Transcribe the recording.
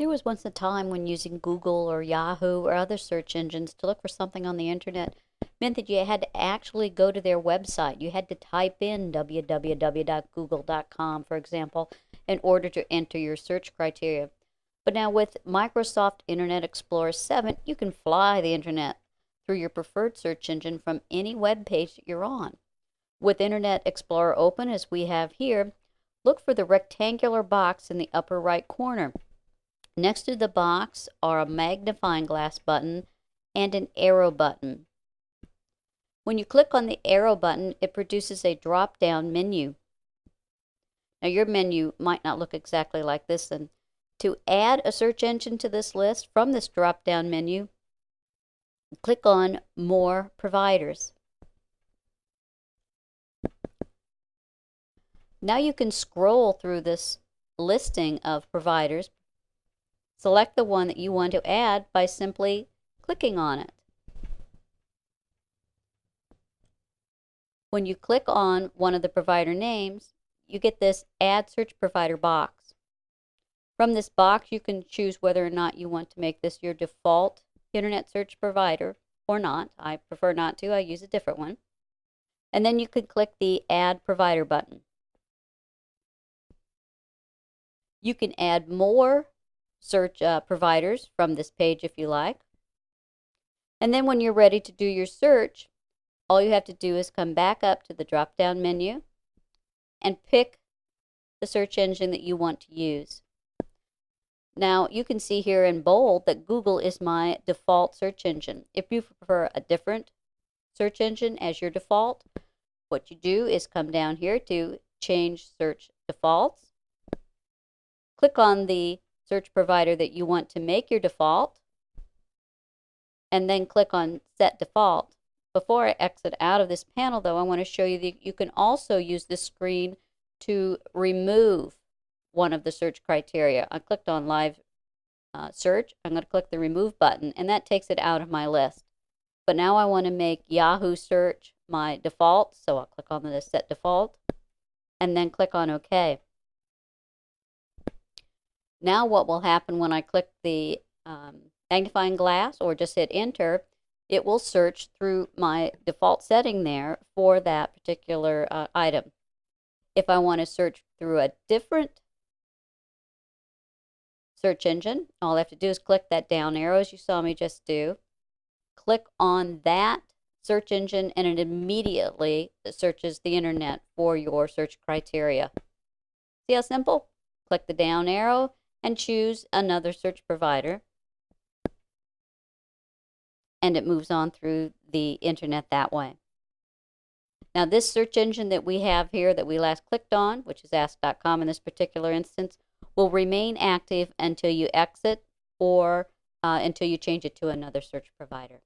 There was once a time when using Google or Yahoo or other search engines to look for something on the internet meant that you had to actually go to their website. You had to type in www.google.com, for example, in order to enter your search criteria. But now with Microsoft Internet Explorer 7, you can fly the internet through your preferred search engine from any web page that you're on. With Internet Explorer open, as we have here, look for the rectangular box in the upper right corner. Next to the box are a magnifying glass button and an arrow button. When you click on the arrow button, it produces a drop-down menu. Now your menu might not look exactly like this, and to add a search engine to this list from this drop-down menu, click on More Providers. Now you can scroll through this listing of providers. Select the one that you want to add by simply clicking on it. When you click on one of the provider names, you get this Add Search Provider box. From this box, you can choose whether or not you want to make this your default internet search provider or not. I prefer not to. I use a different one. And then you can click the Add Provider button. You can add more search providers from this page if you like. And then when you're ready to do your search, all you have to do is come back up to the drop-down menu and pick the search engine that you want to use. Now you can see here in bold that Google is my default search engine. If you prefer a different search engine as your default, what you do is come down here to change search defaults. Click on the search provider that you want to make your default, and then click on Set Default. Before I exit out of this panel, though, I want to show you that you can also use this screen to remove one of the search criteria. I clicked on Live Search. I'm going to click the Remove button, and that takes it out of my list. But now I want to make Yahoo Search my default, so I'll click on the Set Default, and then click on OK. Now what will happen when I click the magnifying glass or just hit enter, it will search through my default setting there for that particular item. If I want to search through a different search engine, all I have to do is click that down arrow as you saw me just do. Click on that search engine and it immediately searches the internet for your search criteria. See how simple? Click the down arrow and choose another search provider, and it moves on through the internet that way. Now this search engine that we have here that we last clicked on, which is ask.com in this particular instance, will remain active until you exit or until you change it to another search provider.